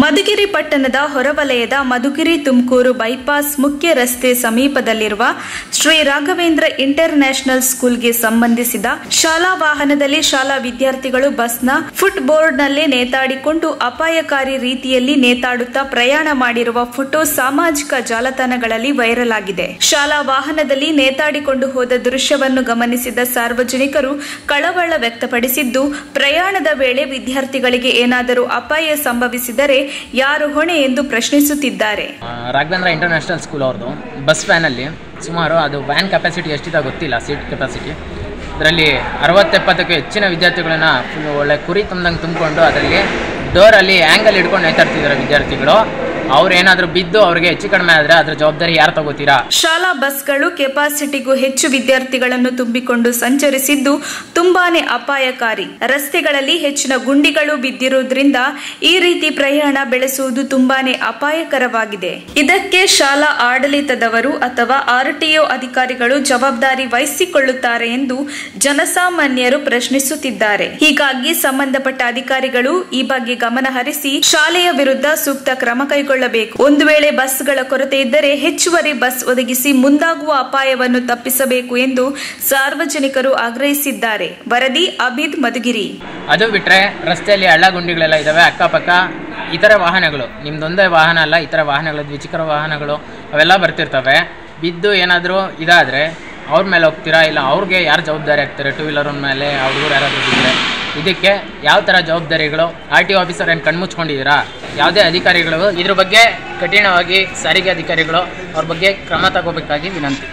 ಮಧುಗಿರಿ ಪಟ್ಟಣದ ಹೊರವಲಯದ ಮಧುಗಿರಿ ತುಮಕೂರು ಬೈಪಾಸ್ ಮುಖ್ಯ ರಸ್ತೆ ಸಮೀಪದಲ್ಲಿರುವ ಶ್ರೀ ರಾಘವೇಂದ್ರ ಇಂಟರ್ ನ್ಯಾಷನಲ್ ಸ್ಕೂಲ್ಗೆ ಸಂಬಂಧಿಸಿದ ಶಾಲಾ ವಾಹನದಲ್ಲಿ ಶಾಲಾ ವಿದ್ಯಾರ್ಥಿಗಳು ಬಸ್ನ ಫುಟ್ ಬೋರ್ಡ್ನಲ್ಲೇ ನೇತಾಡಿಕೊಂಡು ಅಪಾಯಕಾರಿ ರೀತಿಯಲ್ಲಿ ನೇತಾಡುತ್ತಾ ಪ್ರಯಾಣ ಮಾಡಿರುವ ಫೋಟೋ ಸಾಮಾಜಿಕ ಜಾಲತಾಣಗಳಲ್ಲಿ ವೈರಲ್ ಆಗಿದೆ. ಶಾಲಾ ವಾಹನದಲ್ಲಿ ನೇತಾಡಿಕೊಂಡು ಹೋದ ದೃಶ್ಯವನ್ನು ಗಮನಿಸಿದ ಸಾರ್ವಜನಿಕರು ಕಳವಳ ವ್ಯಕ್ತಪಡಿಸಿದ್ದು, ಪ್ರಯಾಣದ ವೇಳೆ ವಿದ್ಯಾರ್ಥಿಗಳಿಗೆ ಏನಾದರೂ ಅಪಾಯ ಸಂಭವಿಸಿದರೆ ಯಾರು ಹೊಣೆ ಎಂದು ಪ್ರಶ್ನಿಸುತ್ತಿದ್ದಾರೆ. ರಾಘವೇಂದ್ರ ಇಂಟರ್ನ್ಯಾಷನಲ್ ಸ್ಕೂಲ್ ಅವ್ರದ್ದು ಬಸ್ ವ್ಯಾನಲ್ಲಿ ಸುಮಾರು ಅದು ವ್ಯಾನ್ ಕೆಪಾಸಿಟಿ ಎಷ್ಟಿದೆ ಗೊತ್ತಿಲ್ಲ, ಸೀಟ್ ಕೆಪಾಸಿಟಿ ಅದರಲ್ಲಿ 60-70ಕ್ಕೂ ಹೆಚ್ಚಿನ ವಿದ್ಯಾರ್ಥಿಗಳನ್ನ ಫುಲ್ ಒಳ್ಳೆ ಕುರಿ ತುಂಬ್ದಂಗೆ ತುಂಬಿಕೊಂಡು ಅದರಲ್ಲಿ ಡೋರಲ್ಲಿ ಆ್ಯಂಗಲ್ ಹಿಡ್ಕೊಂಡು ನೇತಾಡ್ತಿದ್ದಾರೆ ವಿದ್ಯಾರ್ಥಿಗಳು. ಅವ್ರು ಏನಾದರೂ ಬಿದ್ದು ಅವ್ರಿಗೆ ಹೆಚ್ಚು ಕಡಿಮೆ ಆದರೆ ಅದರ ಜವಾಬ್ದಾರಿ ಯಾರು ತಗೋತೀರಾ? ಶಾಲಾ ಬಸ್ಗಳು ಕೆಪಾಸಿಟಿಗೂ ಹೆಚ್ಚು ವಿದ್ಯಾರ್ಥಿಗಳನ್ನು ತುಂಬಿಕೊಂಡು ಸಂಚರಿಸಿದ್ದು ತುಂಬಾನೇ ಅಪಾಯಕಾರಿ. ರಸ್ತೆಗಳಲ್ಲಿ ಹೆಚ್ಚಿನ ಗುಂಡಿಗಳು ಬಿದ್ದಿರುವುದರಿಂದ ಈ ರೀತಿ ಪ್ರಯಾಣ ಬೆಳೆಸುವುದು ತುಂಬಾನೇ ಅಪಾಯಕರವಾಗಿದೆ. ಇದಕ್ಕೆ ಶಾಲಾ ಆಡಳಿತದವರು ಅಥವಾ RTO ಅಧಿಕಾರಿಗಳು ಜವಾಬ್ದಾರಿ ವಹಿಸಿಕೊಳ್ಳುತ್ತಾರೆ ಎಂದು ಜನಸಾಮಾನ್ಯರು ಪ್ರಶ್ನಿಸುತ್ತಿದ್ದಾರೆ. ಹೀಗಾಗಿ ಸಂಬಂಧಪಟ್ಟ ಅಧಿಕಾರಿಗಳು ಈ ಬಗ್ಗೆ ಗಮನ ಹರಿಸಿ ಶಾಲೆಯ ವಿರುದ್ಧ ಸೂಕ್ತ ಕ್ರಮ ಕೈಗೊಳ್ಳಬೇಕು. ಒಂದು ವೇಳೆ ಬಸ್ಗಳ ಕೊರತೆ ಇದ್ದರೆ ಹೆಚ್ಚುವರಿ ಬಸ್ ಒದಗಿಸಿ ಮುಂದಾಗುವ ಅಪಾಯವನ್ನು ತಪ್ಪಿಸಬೇಕು ಎಂದು ಸಾರ್ವಜನಿಕರು ಆಗ್ರಹಿಸಿದ್ದಾರೆ. ವರದಿ ಅಬಿದ್, ಮಧುಗಿರಿ. ಅದು ಬಿಟ್ರೆ ರಸ್ತೆಯಲ್ಲಿ ಹಳ್ಳ ಗುಂಡಿಗಳೆಲ್ಲ ಇದಾವೆ. ಅಕ್ಕಪಕ್ಕ ಇತರ ವಾಹನಗಳು, ನಿಮ್ದೊಂದೇ ವಾಹನ ಅಲ್ಲ, ಇತರ ವಾಹನಗಳು, ದ್ವಿಚಕ್ರ ವಾಹನಗಳು ಅವೆಲ್ಲ ಬರ್ತಿರ್ತವೆ. ಬಿದ್ದು ಏನಾದರೂ ಇದಾದರೆ ಅವ್ರ ಮೇಲೆ ಹೋಗ್ತೀರಾ, ಇಲ್ಲ ಅವ್ರಿಗೆ ಯಾರು ಜವಾಬ್ದಾರಿ ಆಗ್ತಾರೆ? ಟೂ ವೀಲರ್ ಮೇಲೆ ಹುಡುಗರು ಯಾರಾದರೂ ಬಿದ್ದರೆ ಇದಕ್ಕೆ ಯಾವ ಥರ ಜವಾಬ್ದಾರಿಗಳು? RTO ಆಫೀಸರ್ ಏನು ಕಣ್ಮುಚ್ಕೊಂಡಿದ್ದೀರಾ? ಯಾವುದೇ ಅಧಿಕಾರಿಗಳು ಇದ್ರ ಬಗ್ಗೆ ಕಠಿಣವಾಗಿ ಸಾರಿಗೆ ಅಧಿಕಾರಿಗಳು ಅವ್ರ ಬಗ್ಗೆ ಕ್ರಮ ತಗೋಬೇಕಾಗಿ ವಿನಂತಿ.